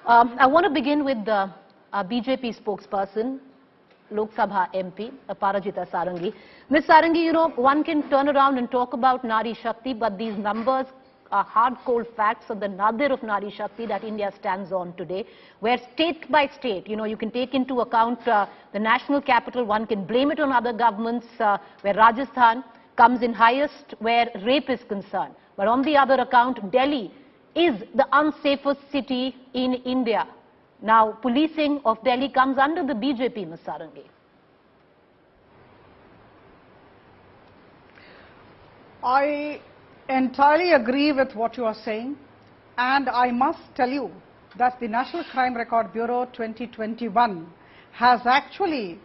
I want to begin with the BJP spokesperson, Lok Sabha MP, Parajita Sarangi. Ms. Sarangi, you know, one can turn around and talk about Nari Shakti, but these numbers are hard, cold facts of the nadir of Nari Shakti that India stands on today, where state by state, you know, you can take into account the national capital, one can blame it on other governments, where Rajasthan comes in highest where rape is concerned. But on the other account, Delhi is the unsafest city in India. Now, policing of Delhi comes under the BJP, Ms. Sarangi. I entirely agree with what you are saying, and I must tell you that the National Crime Record Bureau 2021 has actually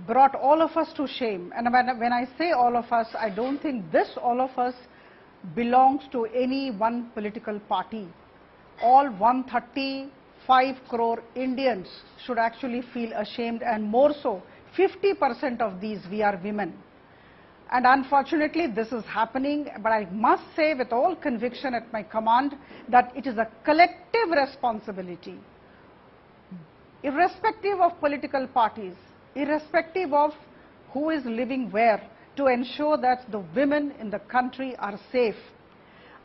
brought all of us to shame. And when I say all of us, I don't think this all of us belongs to any one political party. All 135 crore Indians should actually feel ashamed, and more so, 50% of these we are women. And unfortunately, this is happening, but I must say with all conviction at my command that it is a collective responsibility, irrespective of political parties, irrespective of who is living where, to ensure that the women in the country are safe.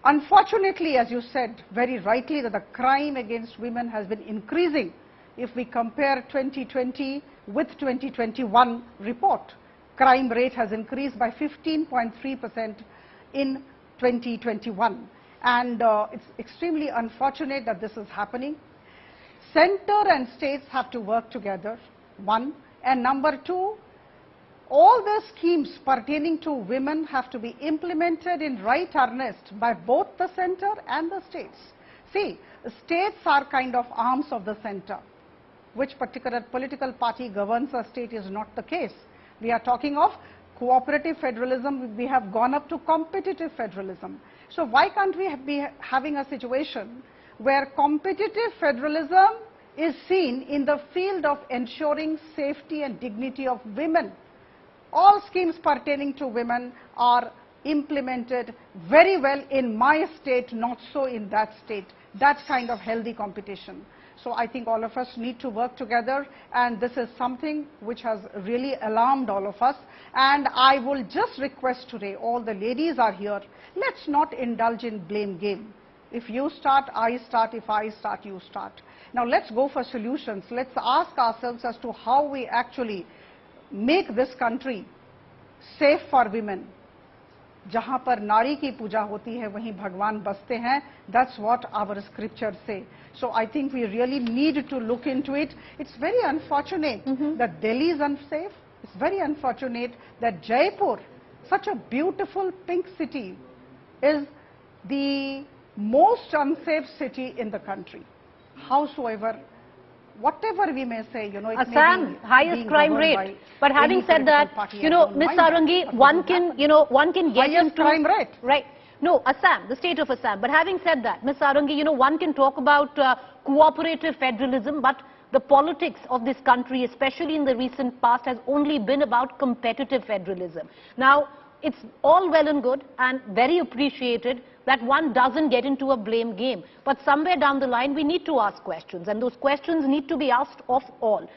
Unfortunately, as you said very rightly, that the crime against women has been increasing if we compare 2020 with 2021 report. Crime rate has increased by 15.3% in 2021, and it's extremely unfortunate that this is happening. Center and states have to work together, one, and number two, all the schemes pertaining to women have to be implemented in right earnest by both the center and the states. See, states are kind of arms of the center. Which particular political party governs a state is not the case. We are talking of cooperative federalism. We have gone up to competitive federalism. So why can't we be having a situation where competitive federalism is seen in the field of ensuring safety and dignity of women? All schemes pertaining to women are implemented very well in my state, not so in that state. That kind of healthy competition. So I think all of us need to work together, and this is something which has really alarmed all of us. And I will just request today, all the ladies are here, let's not indulge in blame game. If you start, I start. If I start, you start. Now let's go for solutions. Let's ask ourselves as to how we actually make this country safe for women. जहाँ पर नारी की पूजा होती है वहीं भगवान बसते हैं. That's what our scriptures say. So I think we really need to look into it. It's very unfortunate that Delhi is unsafe. It's very unfortunate that Jaipur, such a beautiful pink city, is the most unsafe city in the country. Howsoever, whatever we may say, you know, it Assam, may be highest crime rate. But having said that, you know, Ms. Sarangi, one can get highest into crime rate. Right. No, Assam, the state of Assam. But having said that, Ms. Sarangi, you know, one can talk about cooperative federalism, but the politics of this country, especially in the recent past, has only been about competitive federalism. Now, it's all well and good and very appreciated that one doesn't get into a blame game. But somewhere down the line, we need to ask questions, and those questions need to be asked of all,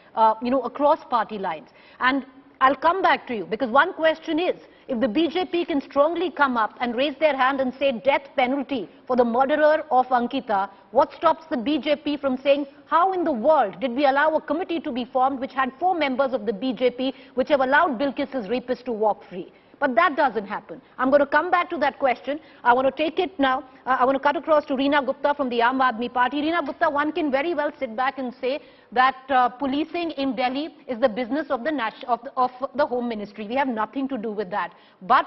you know, across party lines. And I'll come back to you, because one question is, if the BJP can strongly come up and raise their hand and say death penalty for the murderer of Ankita, what stops the BJP from saying, how in the world did we allow a committee to be formed which had 4 members of the BJP which have allowed Bilkis's rapist to walk free? But that doesn't happen. I'm going to come back to that question. I want to take it now. I want to cut across to Reena Gupta from the Aam Aadmi Party. Reena Gupta, one can very well sit back and say that policing in Delhi is the business of the Home Ministry. We have nothing to do with that. But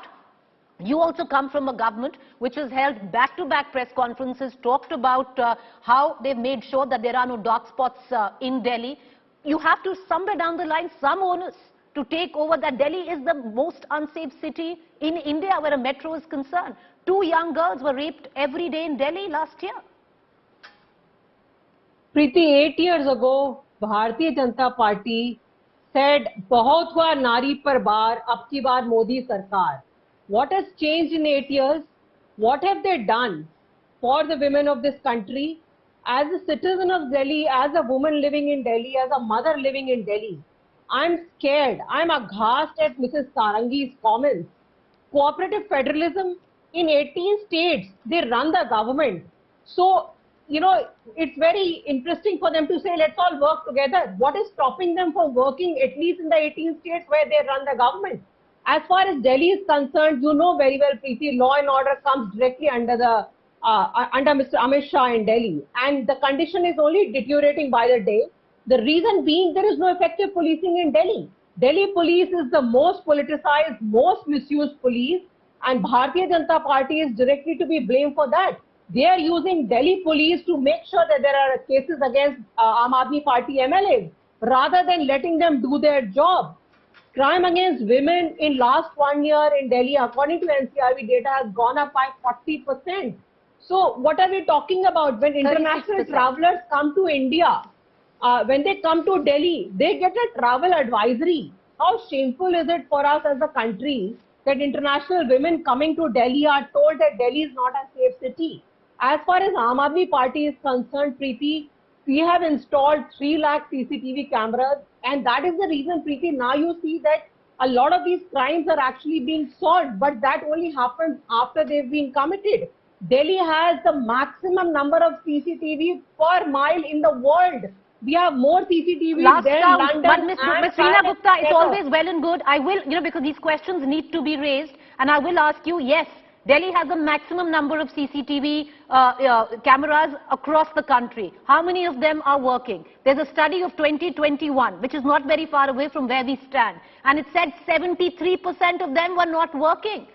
you also come from a government which has held back-to-back press conferences, talked about how they've made sure that there are no dark spots in Delhi. You have to, somewhere down the line, some onus to take over that Delhi is the most unsafe city in India where a metro is concerned. 2 young girls were raped every day in Delhi last year. Preeti, 8 years ago, Bharatiya Janata Party said, "बहुत हुआ नारी पर बार, अब की बार मोदी सरकार." What has changed in 8 years? What have they done for the women of this country? as a citizen of Delhi, as a woman living in Delhi, as a mother living in Delhi, I'm scared. I'm aghast at Mrs. Sarangi's comments. Cooperative federalism in 18 states, they run the government. So, you know, it's very interesting for them to say, let's all work together. What is stopping them from working at least in the 18 states where they run the government? As far as Delhi is concerned, you know very well, Preeti, law and order comes directly under Mr. Amit Shah in Delhi. And the condition is only deteriorating by the day. The reason being there is no effective policing in Delhi. Delhi police is the most politicized, most misused police, and Bharatiya Janata Party is directly to be blamed for that. They are using Delhi police to make sure that there are cases against Aam Aadmi Party MLAs, rather than letting them do their job. Crime against women in last 1 year in Delhi, according to NCRB data, has gone up by 40%. So what are we talking about? When international 36%. travelers come to India, when they come to Delhi, they get a travel advisory. How shameful is it for us as a country that international women coming to Delhi are told that Delhi is not a safe city? As far as Aam Aadmi Party is concerned, Preeti, we have installed 3 lakh CCTV cameras, and that is the reason, Preeti, now you see that a lot of these crimes are actually being solved, but that only happens after they've been committed. Delhi has the maximum number of CCTV per mile in the world. We have more CCTV Last than count, London. but Ms. and Reena Paris Gupta, it's together. always well and good. I will, because these questions need to be raised, and I will ask you, yes, Delhi has a maximum number of CCTV cameras across the country. How many of them are working? There's a study of 2021, which is not very far away from where we stand, and it said 73% of them were not working.